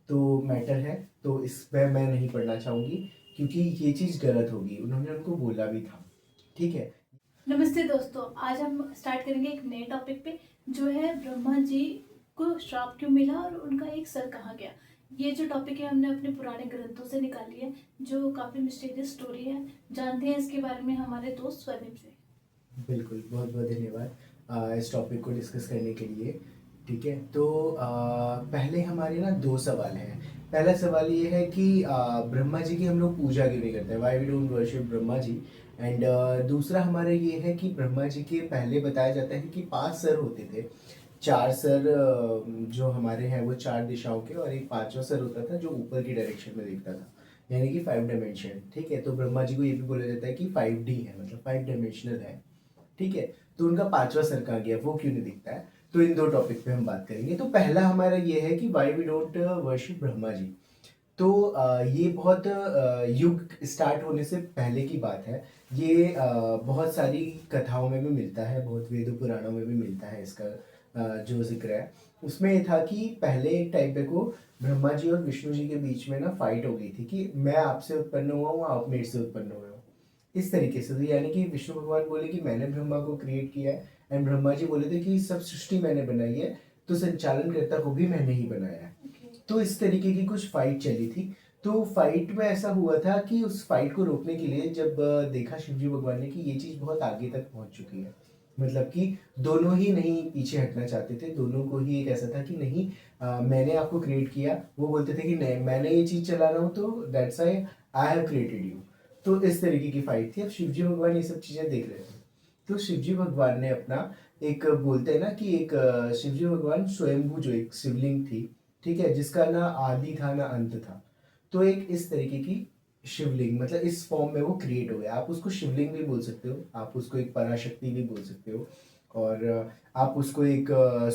तो मैटर है, तो इस पे मैं नहीं पढ़ना चाहूँगी क्योंकि ये चीज़ गलत होगी। उन्होंने उनको बोला भी था, ठीक है? नमस्ते दोस्तों, आज हम स्टार्ट करेंगे एक नए टॉपिक पे जो है ब्रह्मा जी को श्राप क्यों मिला और उनका एक सर कहाँ गया। ये जो टॉपिक है हमने अपने पुराने ग्रंथों से निकाली है, जो काफ़ी मिस्टीरियस स्टोरी है। जानते हैं इसके बारे में हमारे दोस्त स्वनिम से। बिल्कुल, बहुत-बहुत धन्यवाद इस टॉपिक को डिस्कस करने के लिए, ठीक है? तो पहले हमारे ना 2 सवाल हैं। पहला सवाल ये है कि ब्रह्मा जी की हम लोग पूजा क्यों नहीं करते हैं? Why we don't worship Brahma ji? And दूसरा हमारा ये है कि ब्रह्मा जी के पहले बताया जाता है कि 5 सर होते थे। 4 सर जो हमारे हैं वो 4 दिशाओं के, और एक 5वां सर होता था जो ऊपर की डायरेक्शन में दिखता था, यानी कि 5 डायमेंशन, ठीक है? तो ब्रह्मा जी को ये भी बोला जाता है कि 5D है, मतलब 5 डायमेंशनल है। ठीक है, तो उनका 5वां सर कहाँ गया, वो क्यों नहीं दिखता है? तो इन 2 टॉपिक पे हम बात करेंगे। तो पहला हमारा ये है कि why we don't worship Brahma ji. तो ये बहुत युग स्टार्ट होने से पहले की बात है। ये बहुत सारी कथाओं में भी मिलता है, बहुत वेदों पुराणों में भी मिलता है इसका जो ज़िक्र है। उसमें ये था कि पहले एक टाइम पे को ब्रह्मा जी और विष्णु जी के बीच में ना फाइट हो गई थी कि मैं आपसे उत्पन्न हुआ हूँ, आप मेरे से उत्पन्न हुए हो। इस तरीके से, तो यानी कि विष्णु भगवान बोले कि मैंने ब्रह्मा को क्रिएट किया है, एंड ब्रह्मा जी बोले थे कि सब सृष्टि मैंने बनाई है, तो संचालनकर्ता को भी मैंने ही बनाया है। तो इस तरीके की कुछ फाइट चली थी। तो फाइट में ऐसा हुआ था कि उस फाइट को रोकने के लिए जब देखा शिवजी भगवान ने कि ये चीज़ बहुत आगे तक पहुंच चुकी है, मतलब कि दोनों ही नहीं पीछे हटना चाहते थे, दोनों को ही एक ऐसा था कि नहीं, मैंने आपको क्रिएट किया, वो बोलते थे कि नहीं मैंने ये चीज़ चला रहा हूँ, तो that's I I have created you. तो इस तरीके की फाइट थी। अब शिवजी भगवान ये सब चीज़ें देख रहे थे, तो शिवजी भगवान ने अपना एक बोलते हैं ना कि एक शिवजी भगवान स्वयंभू जो एक शिवलिंग थी, ठीक है, जिसका ना आदि था ना अंत था, तो एक इस तरीके की शिवलिंग, मतलब इस फॉर्म में वो क्रिएट हो गया। आप उसको शिवलिंग भी बोल सकते हो, आप उसको एक पराशक्ति भी बोल सकते हो, और आप उसको एक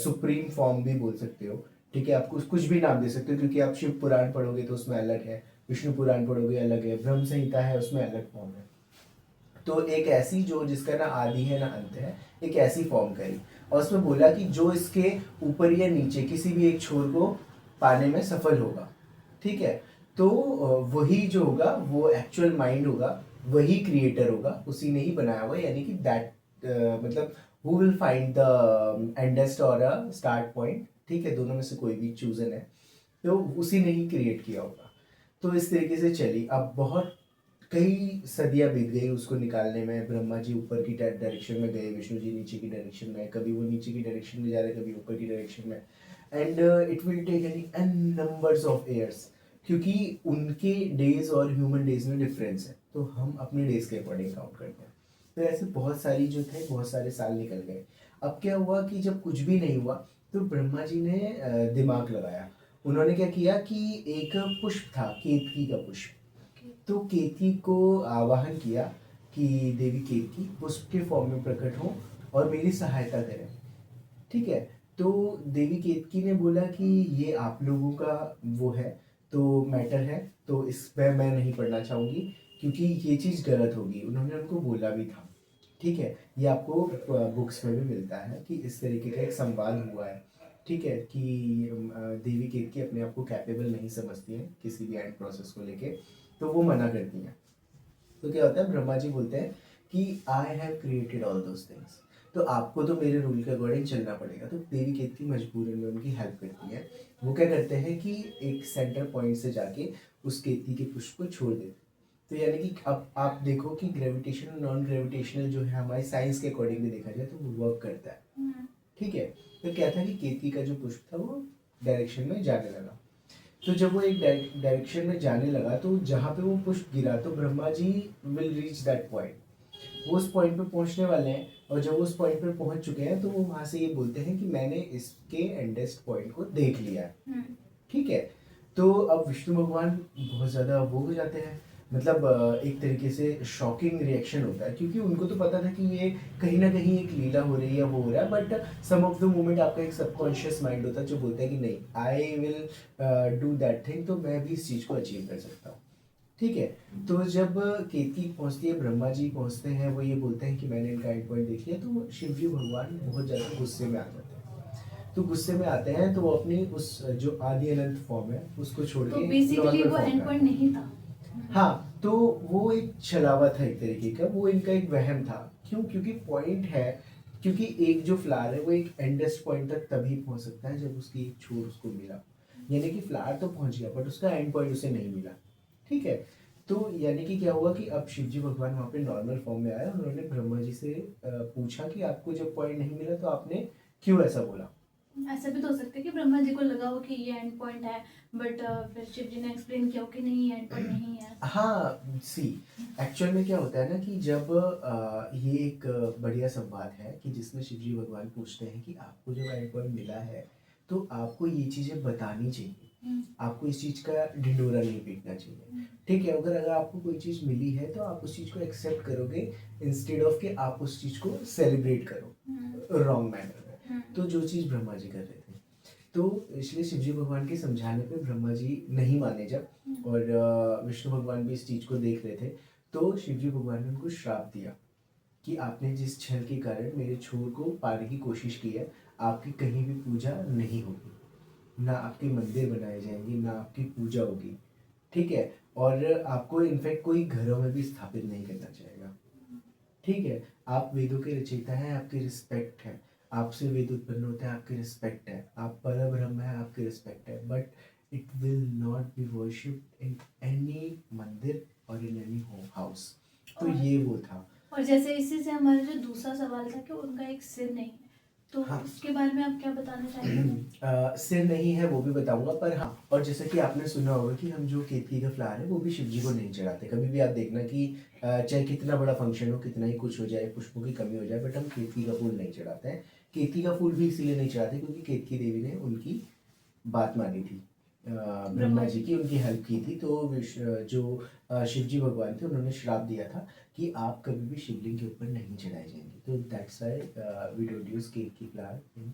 सुप्रीम फॉर्म भी बोल सकते हो, ठीक है? आपको कुछ भी नाम दे सकते हो, क्योंकि आप शिव पुराण पढ़ोगे तो उसमें अलग है, विष्णु पुराण पढ़ोगे अलग है, ब्रह्म संहिता है उसमें अलग फॉर्म है। तो एक ऐसी जो जिसका ना आदि है ना अंत है, एक ऐसी फॉर्म करी, और उसमें बोला कि जो इसके ऊपर या नीचे किसी भी एक छोर को पाने में सफल होगा, ठीक है, तो वही जो होगा वो एक्चुअल माइंड होगा, वही क्रिएटर होगा, उसी ने ही बनाया हुआ, यानी कि दैट मतलब हु विल फाइंड द एंडेस्ट और अ स्टार्ट पॉइंट, ठीक है, दोनों में से कोई भी चूजन है, तो उसी ने ही क्रिएट किया होगा। तो इस तरीके से चली। अब बहुत कई सदियां बीत गई उसको निकालने में। ब्रह्मा जी ऊपर की डायरेक्शन में गए, विष्णु जी नीचे की डायरेक्शन में, कभी वो नीचे की डायरेक्शन में जा रहे, कभी ऊपर की डायरेक्शन में, and it will take any n numbers of years, क्योंकि उनके डेज और ह्यूमन डेज में डिफरेंस है, तो हम अपने डेज के अकॉर्डिंग काउंट करते हैं। तो ऐसे बहुत सारी जो थे, बहुत सारे साल निकल गए। अब क्या हुआ कि जब कुछ भी नहीं हुआ, तो ब्रह्मा जी ने दिमाग लगाया। उन्होंने क्या किया कि एक पुष्प था, केतकी का पुष्प, तो केतकी को आवाहन किया कि देवी केतकी पुष्प के फॉर्म में प्रकट हो और मेरी सहायता करें, ठीक है? तो देवी केतकी ने बोला कि ये आप लोगों का वो है, तो मैटर है, तो इस पे मैं नहीं पढ़ना चाहूँगी क्योंकि ये चीज़ गलत होगी। उन्होंने उनको बोला भी था, ठीक है? ये आपको बुक्स में भी मिलता है कि इस तरीके का एक संवाद हुआ है, ठीक है? कि देवी केतकी अपने आप को कैपेबल नहीं समझती हैं किसी भी एंड प्रोसेस को लेके, तो वो मना करती हैं। तो क्या होता है, ब्रह्मा जी बोलते हैं कि I have created all those things, तो आपको तो मेरे रूल के अकॉर्डिंग चलना पड़ेगा। तो देवी केतकी मजबूरन में उनकी हेल्प करती है। वो क्या करते हैं कि एक सेंटर पॉइंट से जाके उस केतकी के पुष्प को छोड़ देते हैं। तो यानी कि अब आप देखो कि ग्रेविटेशन नॉन ग्रेविटेशनल जो है हमारी साइंस के अकॉर्डिंग भी देखा जाए तो वो वर्क करता है, ठीक है? तो क्या था कि केतकी का जो पुष्प था वो डायरेक्शन में जाने लगा। तो जब वो एक डायरेक्शन में जाने लगा, तो जहाँ पे वो पुष्प गिरा, तो Brahma ji will reach that point, वो उस पॉइंट पे पहुंचने वाले हैं, और जब वो उस पॉइंट पे पहुंच चुके हैं तो वो वहां से ये बोलते हैं कि मैंने इसके एंडेस्ट पॉइंट को देख लिया है, ठीक है? तो अब विष्णु भगवान बहुत ज़्यादा वो हो जाते हैं, मतलब एक तरीके से शॉकिंग रिएक्शन होता है, क्योंकि उनको तो पता था कि ये कहीं ना कहीं एक लीला हो रही है, वो हो रहा है, but some of the moment आपका एक सबकॉन्शियस माइंड होता है जो बोलता है कि नहीं, I will do that thing, तो मैं भी इस चीज़ को अचीव कर सकता हूँ, ठीक है? तो जब केतकी पहुंचती है, ब्रह्मा जी पहुंचते हैं, वो ये बोलते हैं कि मैंने इनका एंड पॉइंट देख लिया, तो शिव जी भगवान बहुत ज़्यादा गुस्से में आ जाते हैं। तो गुस्से में आते हैं तो वो अपनी उस जो आदि अनंत फॉर्म है उसको छोड़ तो के बेसिकली नॉर्मल वो फॉर्म एंड में पॉइंट आते हैं। नहीं था। हाँ, तो वो एक छलावा था एक तरीके का, वो इनका एक वहम था। क्यों? क्योंकि पॉइंट है, क्योंकि एक जो फ्लावर है वो एक एंडेस्ट पॉइंट तक तभी पहुंच सकता है जब उसकी एक छोर उसको मिला। यानी कि फ्लावर तो पहुंच गया बट उसका एंड पॉइंट उसे नहीं मिला। ठीक है, तो यानी कि क्या हुआ कि अब शिव जी भगवान वहाँ पे नॉर्मल फॉर्म में आए, उन्होंने ब्रह्मा जी से पूछा कि आपको जब पॉइंट नहीं मिला तो आपने क्यों ऐसा बोला। ऐसा भी तो हो सकता है कि ब्रह्मा जी को लगा हो कि ये एंड पॉइंट है, बट फिर शिव जी ने एक्सप्लेन किया हो कि नहीं, ये एंड पॉइंट नहीं है। हाँ, सी एक्चुअल में क्या होता है ना कि जब ये एक बढ़िया संवाद है कि जिसमें शिवजी भगवान पूछते हैं कि आपको जब एंड पॉइंट मिला है तो आपको ये चीज़ें बतानी चाहिए, आपको इस चीज़ का ढिंढोरा नहीं पीटना चाहिए। ठीक है, अगर अगर आपको कोई चीज़ मिली है तो आप उस चीज़ को एक्सेप्ट करोगे इंस्टेड ऑफ कि आप उस चीज़ को सेलिब्रेट करो रॉन्ग मैनर में। तो जो चीज़ ब्रह्मा जी कर रहे थे, तो इसलिए शिवजी भगवान के समझाने पे ब्रह्मा जी नहीं माने जब, और विष्णु भगवान भी इस चीज को देख रहे थे, तो शिवजी भगवान ने उनको श्राप दिया कि आपने जिस छल के कारण मेरे छोर को पाने की कोशिश की है, आपकी कहीं भी पूजा नहीं होगी, ना आपके मंदिर बनाए जाएंगे, ना आपकी पूजा होगी। ठीक है, और आपको इनफैक्ट कोई घरों में भी स्थापित नहीं करना चाहेगा। ठीक है, आप वेदों के रचयिता हैं, आपकी रिस्पेक्ट है, आपसे वेद उत्पन्न होते हैं, आपकी रिस्पेक्ट है, आप पर ब्रह्म है, आपकी रिस्पेक्ट है, but it will not be worshipped in any मंदिर और इन एनी होम हाउस। तो और ये वो था। और जैसे इसी से हमारा जो दूसरा सवाल था कि उनका एक सिर नहीं है, तो हाँ, उसके बारे में आप क्या बताना चाहेंगे? सिर नहीं है वो भी बताऊंगा, पर हाँ, और जैसे कि आपने सुना होगा कि हम जो केतकी का फ्लावर है वो भी शिव जी को नहीं चढ़ाते। कभी भी आप देखना कि चाहे कितना बड़ा फंक्शन हो, कितना ही कुछ हो जाए, पुष्पों की कमी हो जाए, बट हम केतकी का फूल नहीं चढ़ाते हैं। केतकी का फूल भी इसीलिए नहीं चढ़ाते क्योंकि केतकी देवी ने उनकी बात मानी थी, ब्रह्मा जी की, उनकी हेल्प की थी। तो जो शिव जी भगवान थे उन्होंने श्राप दिया था कि आप कभी भी शिवलिंग के ऊपर नहीं चढ़ाए जाएंगे। तो that's why we don't use ketaki flower in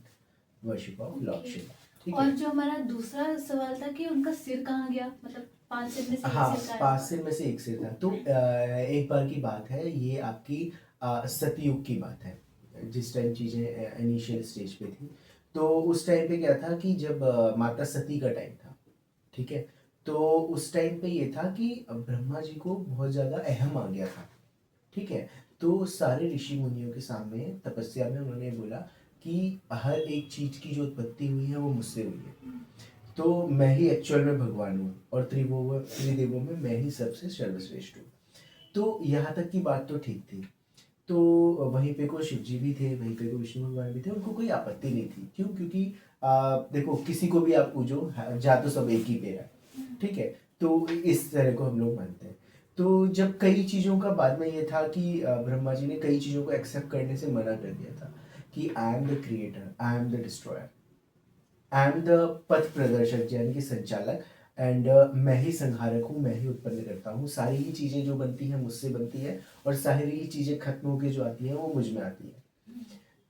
worship of lord okay. Shiva. ठीक और है। जो हमारा दूसरा सवाल था कि उनका सिर कहाँ गया, मतलब 5 सिर में से एक हाँ, सिर गायब 5 हुआ। सिर में से एक सिर था। तो एक बार की बात है, ये आपकी सतयुग की बात है, जिस टाइम चीज़ें इनिशियल स्टेज पे थी। तो उस टाइम पे क्या था कि जब माता सती का टाइम था। ठीक है, तो उस टाइम पे ये था कि ब्रह्मा जी को बहुत ज़्यादा अहम आ गया था। ठीक है, तो सारे ऋषि मुनियों के सामने तपस्या में उन्होंने बोला कि हर एक चीज़ की जो उत्पत्ति हुई है वो मुझसे हुई है, तो मैं ही एक्चुअल में भगवान हूँ और त्रिदेवों में मैं ही सबसे सर्वश्रेष्ठ हूँ। तो यहाँ तक की बात तो ठीक थी। तो वहीं पे को शिव जी भी थे, वहीं पे को विष्णु भगवान भी थे, उनको कोई आपत्ति नहीं थी। क्यों? क्योंकि देखो, किसी को भी आप पूछो, जा तो सब एक ही पे है। ठीक है, तो इस तरह को हम लोग मानते हैं। तो जब कई चीज़ों का बाद में ये था कि ब्रह्मा जी ने कई चीज़ों को एक्सेप्ट करने से मना कर दिया था कि I am the creator, I am the destroyer, I am the path प्रदर्शक यानी कि संचालक, एंड मैं ही संहारक हूँ, मैं ही उत्पन्न करता हूँ। सारी ही चीज़ें जो बनती हैं मुझसे बनती है, और सारी ही चीज़ें खत्म होकर जो आती हैं वो मुझ में आती है।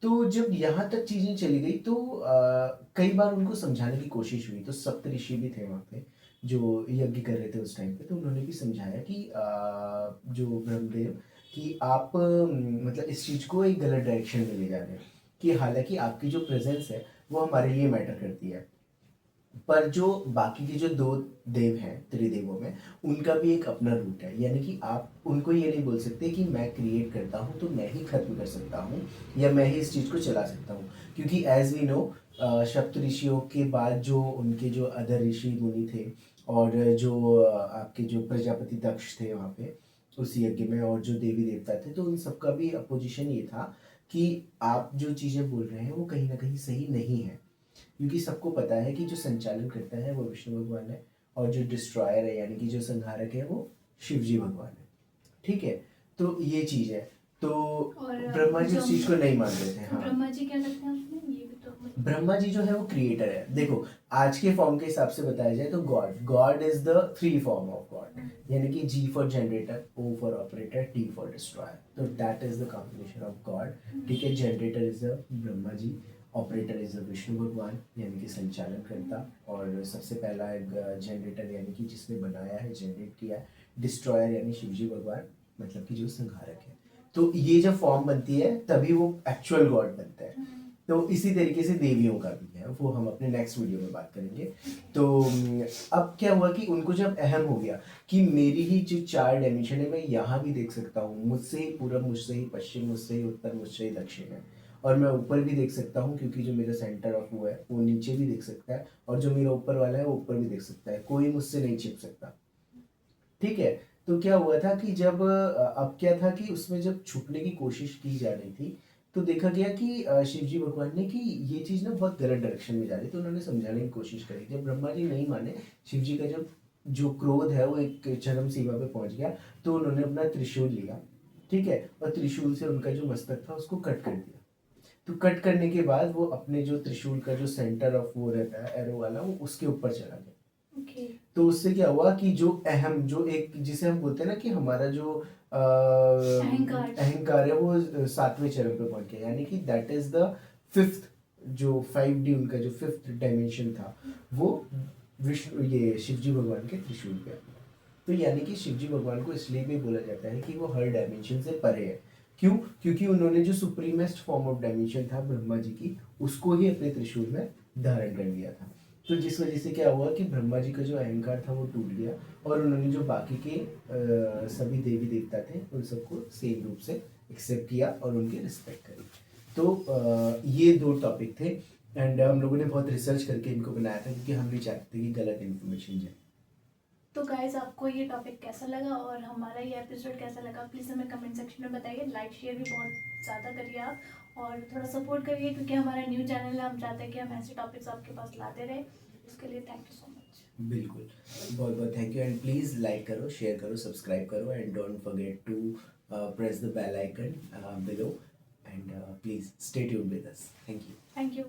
तो जब यहाँ तक चीज़ें चली गई तो कई बार उनको समझाने की कोशिश हुई। तो सप्त ऋषि भी थे वहाँ पे जो यज्ञ कर रहे थे उस टाइम पे, तो उन्होंने भी समझाया कि जो ब्रह्मदेव, कि आप मतलब इस चीज़ को एक गलत डायरेक्शन में ले जा रहे हैं, कि हालांकि आपकी जो प्रेजेंस है वो हमारे लिए मैटर करती है, पर जो बाकी के जो दो देव हैं त्रिदेवों में, उनका भी एक अपना रूट है। यानी कि आप उनको ये नहीं बोल सकते कि मैं क्रिएट करता हूँ तो मैं ही खत्म कर सकता हूँ या मैं ही इस चीज़ को चला सकता हूँ, क्योंकि एज वी नो सप्त ऋषियों के बाद जो उनके जो अदर ऋषि मुनि थे, और जो आपके जो प्रजापति दक्ष थे वहाँ पे उस यज्ञ में, और जो देवी देवता थे, तो उन सबका भी अपोजिशन ये था कि आप जो चीज़ें बोल रहे हैं वो कहीं ना कहीं सही नहीं है, क्योंकि सबको पता है कि जो संचालन करता है वो विष्णु भगवान है, और जो डिस्ट्रॉयर है यानी कि जो संहारक है वो शिव जी भगवान है। ठीक है, तो ये चीज़ है। तो और ब्रह्मा जी जो उस चीज़ को नहीं मान रहे थे। तो हाँ, ब्रह्मा जी क्या करते हैं उसमें, ये भी तो मतलब। ब्रह्मा जी जो है वो क्रिएटर है। देखो, आज के फॉर्म के हिसाब से बताया जाए तो God God is the three form of God, यानी कि G for generator, O for operator, T for destroyer. तो that is the combination of God. ठीक है, generator is the Brahma ji, operator is the Vishnu भगवान यानी कि संचालन करता, और सबसे पहला एक जनरेटर यानी कि जिसने बनाया है, जनरेट किया है। डिस्ट्रॉयर यानी शिवजी भगवान, मतलब कि जो संहारक है। तो ये जब फॉर्म बनती है तभी वो एक्चुअल गॉड बनता है। तो इसी तरीके से देवियों का भी है, वो हम अपने नेक्स्ट वीडियो में बात करेंगे। तो अब क्या हुआ कि उनको जब अहम हो गया कि मेरी ही जो 4 डायमेंशन है मैं यहाँ भी देख सकता हूँ, मुझसे ही पूरब, मुझसे ही पश्चिम, मुझसे ही उत्तर, मुझसे ही दक्षिण है, और मैं ऊपर भी देख सकता हूँ क्योंकि जो मेरा सेंटर ऑफ वो है वो नीचे भी देख सकता है, और जो मेरा ऊपर वाला है वो ऊपर भी देख सकता है, कोई मुझसे नहीं छिप सकता। ठीक है। तो क्या हुआ था कि जब अब क्या था कि उसमें जब छुपने की कोशिश की जा रही थी, तो देखा गया कि शिव जी भगवान ने कि ये चीज़ ना बहुत गलत डायरेक्शन में जा रही है, तो उन्होंने समझाने की कोशिश करी। जब ब्रह्मा जी नहीं माने, शिव जी का जब जो क्रोध है वो एक चरम सीमा पे पहुंच गया, तो उन्होंने अपना त्रिशूल लिया, ठीक है, और त्रिशूल से उनका जो मस्तक था उसको कट कर दिया। तो कट करने के बाद वो अपने जो त्रिशूल का जो सेंटर ऑफ वो रहता है एरो वाला, वो उसके ऊपर चला गया। ओके। तो उससे क्या हुआ कि जो अहम, जो एक जिसे हम बोलते हैं ना कि हमारा जो अहंकार। अहंकार है वो 7वें चरण पे पहुंच गया, यानी कि दैट इज द फिफ्थ, जो 5D उनका जो फिफ्थ डायमेंशन था वो विष्णु, ये शिवजी भगवान के त्रिशूल पे आ गया। तो यानी कि शिवजी भगवान को इसलिए भी बोला जाता है कि वो हर डायमेंशन से परे है। क्यों? क्योंकि उन्होंने जो सुप्रीमेस्ट फॉर्म ऑफ डायमेंशन था ब्रह्मा जी की, उसको ही अपने त्रिशूल में धारण कर लिया था। तो जिस वजह से क्या हुआ कि ब्रह्मा जी का जो अहंकार था वो टूट गया, और उन्होंने जो बाकी के सभी देवी देवता थे उन सबको सेम रूप से एक्सेप्ट किया और उनके रिस्पेक्ट करी। तो ये 2 टॉपिक थे, एंड हम लोगों ने बहुत रिसर्च करके इनको बनाया था क्योंकि हम नहीं चाहते थे कि गलत इन्फॉर्मेशन जाए। तो गाइज आपको ये टॉपिक कैसा लगा और हमारा ये एपिसोड कैसा लगा, प्लीज़ हमें कमेंट सेक्शन में बताइए। लाइक शेयर भी बहुत ज़्यादा करिए आप, और थोड़ा सपोर्ट करिए क्योंकि हमारा न्यू चैनल है, हम चाहते हैं कि हम ऐसे टॉपिक्स आपके पास लाते रहें। इसके लिए थैंक यू सो मच। बिल्कुल, बहुत बहुत thank you, and please like करो, शेयर करो, सब्सक्राइब करो, and don't forget to press the bell icon below, and please stay tuned with us. Thank you. Thank you.